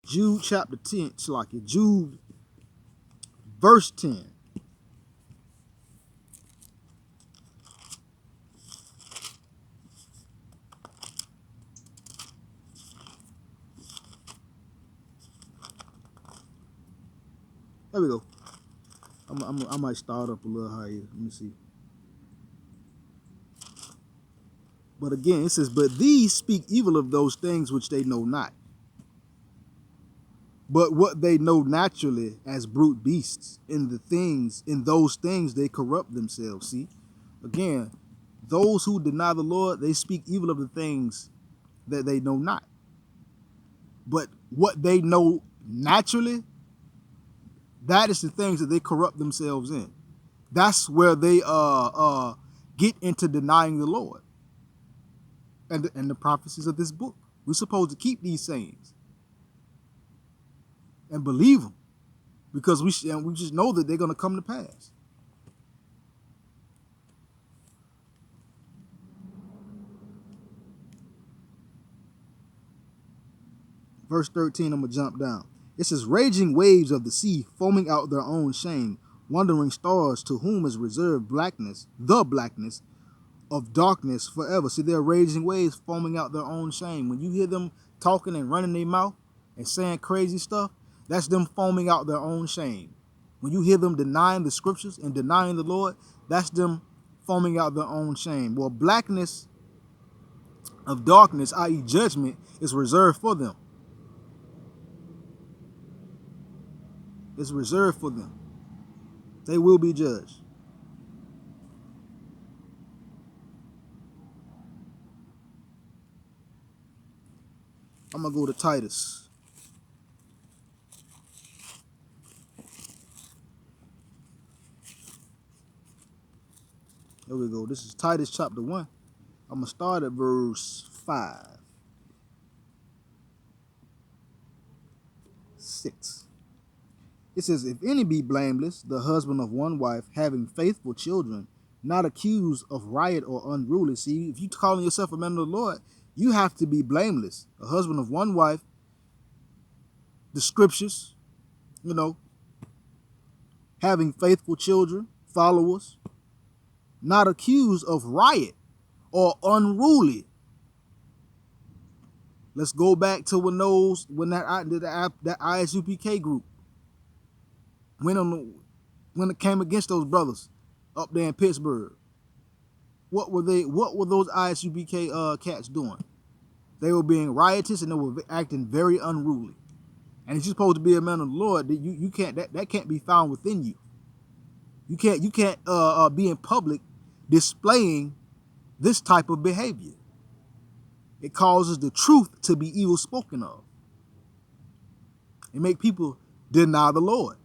Jude chapter 10, Shalakia, Jude verse 10. There we go. I might start up a little higher. Let me see. But again, it says, but these speak evil of those things which they know not. But what they know naturally as brute beasts, in those things they corrupt themselves. See, again, those who deny the Lord, they speak evil of the things that they know not. But what they know naturally, that is the things that they corrupt themselves in. That's where they get into denying the Lord and the prophecies of this book. We're supposed to keep these sayings and believe them, because we just know that they're going to come to pass. Verse 13, I'm going to jump down. It says, raging waves of the sea, foaming out their own shame, wandering stars, to whom is reserved blackness, the blackness of darkness forever. See, they're raging waves foaming out their own shame. When you hear them talking and running their mouth and saying crazy stuff, that's them foaming out their own shame. When you hear them denying the scriptures and denying the Lord, that's them foaming out their own shame. Well, blackness of darkness, i.e. judgment, is reserved for them. It's reserved for them. They will be judged. I'm going to go to Titus. There we go. This is Titus chapter 1. I'm going to start at verse 5. 6. It says, if any be blameless, the husband of one wife, having faithful children, not accused of riot or unruly. See, if you calling yourself a man of the Lord, you have to be blameless. A husband of one wife, the scriptures, having faithful children, followers, not accused of riot or unruly. Let's go back to when that ISUPK group when it came against those brothers up there in Pittsburgh. What were those ISUPK cats doing? They were being riotous and they were acting very unruly. And if you're supposed to be a man of the Lord, you can't that can't be found within you. You can't be in public displaying this type of behavior. It causes the truth to be evil spoken of. It make people deny the Lord.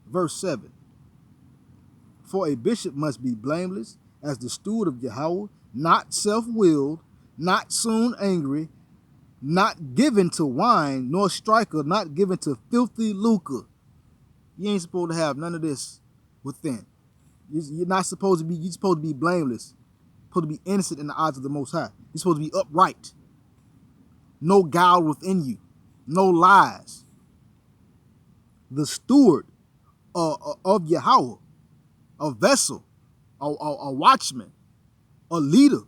Verse 7. For a bishop must be blameless as the steward of Yahweh, not self-willed, not soon angry, not given to wine, nor striker, not given to filthy lucre. You ain't supposed to have none of this within. You're not supposed to be, you're supposed to be blameless. You're supposed to be innocent in the eyes of the Most High. You're supposed to be upright. No guile within you. No lies. The steward of Yahweh, a vessel, a watchman, a leader,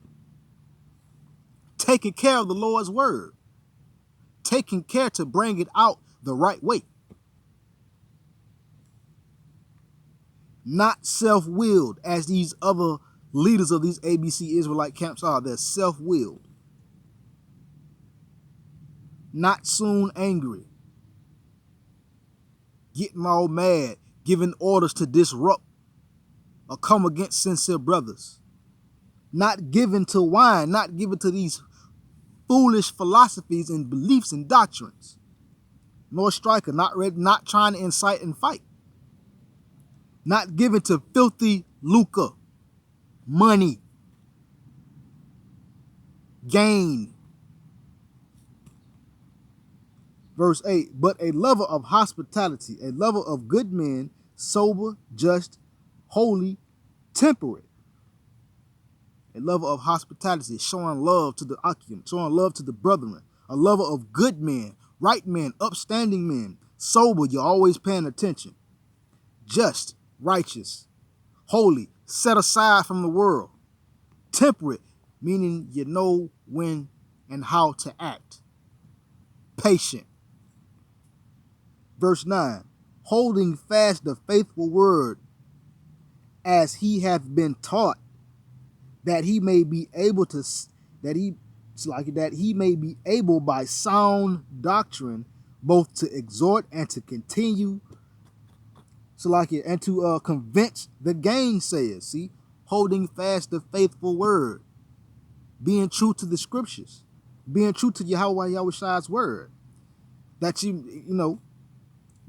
taking care of the Lord's word, taking care to bring it out the right way. Not self-willed as these other leaders of these ABC Israelite camps are. They're self-willed. Not soon angry. Getting all mad, giving orders to disrupt or come against sincere brothers. Not given to wine, not given to these foolish philosophies and beliefs and doctrines. Nor striker, not ready, not trying to incite and fight. Not given to filthy lucre, money, gain. Verse 8, but a lover of hospitality, a lover of good men, sober, just, holy, temperate. a lover of hospitality, showing love to the occupant, showing love to the brethren, a lover of good men, right men, upstanding men, sober, you're always paying attention, just, righteous, holy, set aside from the world, temperate, meaning you know when and how to act, patient. Verse 9, holding fast the faithful word as he hath been taught, that he may be able to, that he may be able by sound doctrine both to exhort and to continue, and to convince the gainsayers. See, holding fast the faithful word, being true to the scriptures, being true to Yahweh's word, that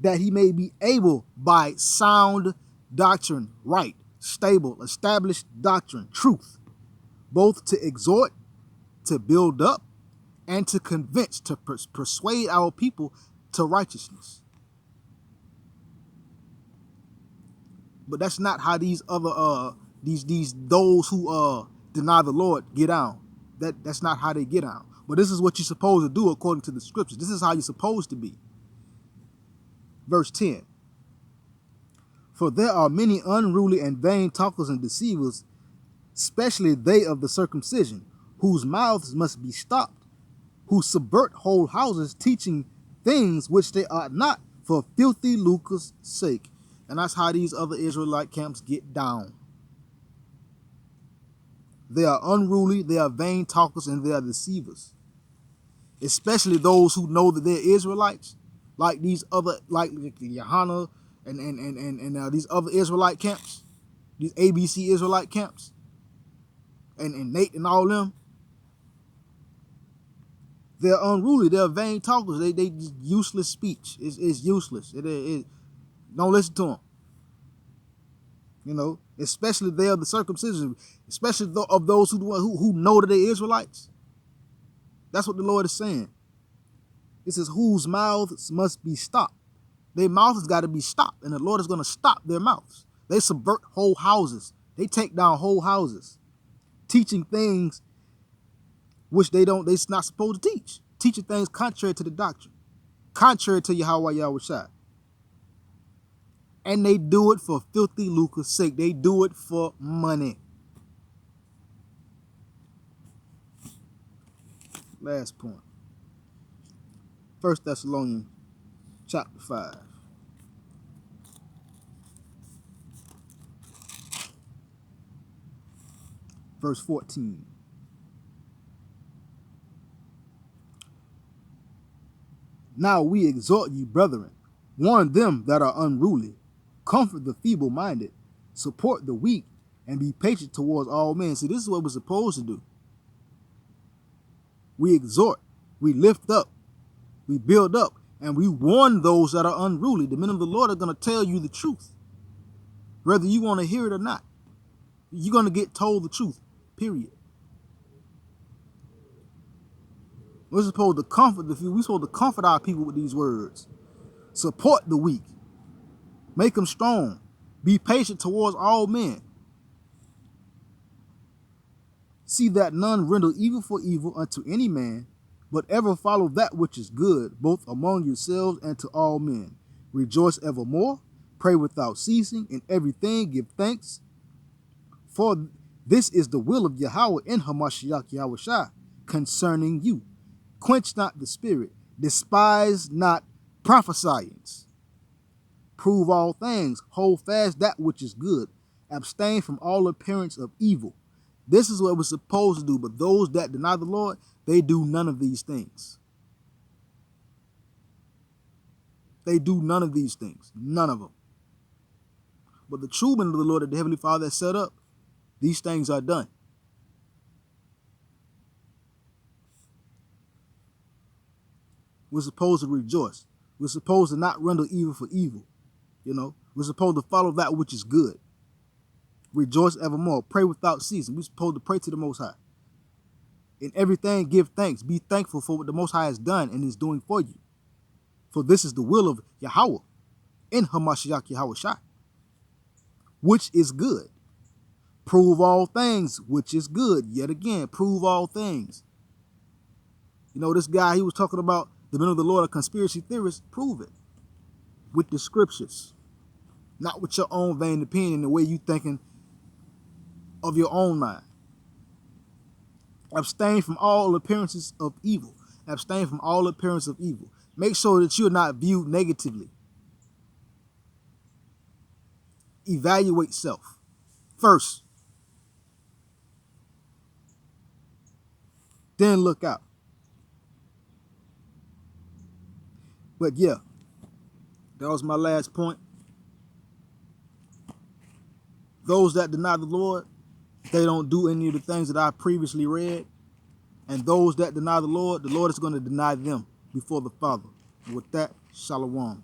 that he may be able by sound doctrine, right, stable, established doctrine, truth, both to exhort, to build up, and to convince, to persuade our people to righteousness. But that's not how these other those who deny the Lord get on. That's not how they get on. But this is what you're supposed to do according to the scriptures. This is how you're supposed to be. Verse 10. For there are many unruly and vain talkers and deceivers, especially they of the circumcision, whose mouths must be stopped, who subvert whole houses, teaching things which they ought not, for filthy lucre's sake. And that's how these other Israelite camps get down. They are unruly, they are vain talkers, and they are deceivers. Especially those who know that they're Israelites, like these other, like Johanna and these other Israelite camps, these ABC Israelite camps, and Nate and all them. They're unruly. They're vain talkers. They just useless speech. It's useless. Don't listen to them. You know, especially they of the circumcision, especially of those who know that they're Israelites. That's what the Lord is saying. It says, whose mouths must be stopped. Their mouths got to be stopped, and the Lord is going to stop their mouths. They subvert whole houses. They take down whole houses, teaching things which they're not supposed to teach. Teaching things contrary to the doctrine, contrary to Yahweh. And they do it for filthy lucre's sake. They do it for money. Last point. 1 Thessalonians chapter 5. Verse 14. Now we exhort you, brethren, warn them that are unruly, comfort the feeble-minded, support the weak, and be patient towards all men. See, this is what we're supposed to do. We exhort, we lift up, we build up, and we warn those that are unruly. The men of the Lord are going to tell you the truth, whether you want to hear it or not. You're going to get told the truth, period. We're supposed to comfort the few. We're supposed to comfort our people with these words. Support the weak. Make them strong. Be patient towards all men. See that none render evil for evil unto any man, but ever follow that which is good, both among yourselves and to all men. Rejoice evermore. Pray without ceasing. In everything give thanks. For this is the will of Yahweh in Hamashiach Yahushua concerning you. Quench not the spirit, despise not prophesyings. Prove all things, hold fast that which is good, abstain from all appearance of evil. This is what we're supposed to do, but those that deny the Lord, they do none of these things. They do none of these things, none of them. But the true men of the Lord that the Heavenly Father has set up, these things are done. We're supposed to rejoice. We're supposed to not render evil for evil. You know, we're supposed to follow that which is good. Rejoice evermore. Pray without ceasing. We're supposed to pray to the Most High. In everything, give thanks. Be thankful for what the Most High has done and is doing for you. For this is the will of Yahweh in Hamashiach Yahushua, which is good. Prove all things, which is good. Yet again, prove all things. You know, this guy, he was talking about the men of the Lord are conspiracy theorists. Prove it with the scriptures, not with your own vain opinion, the way you thinking of your own mind. Abstain from all appearances of evil. Abstain from all appearance of evil. Make sure that you're not viewed negatively. Evaluate self first, then look out. But yeah, that was my last point. Those that deny the Lord, they don't do any of the things that I previously read. And those that deny the Lord is going to deny them before the Father. And with that, shalom.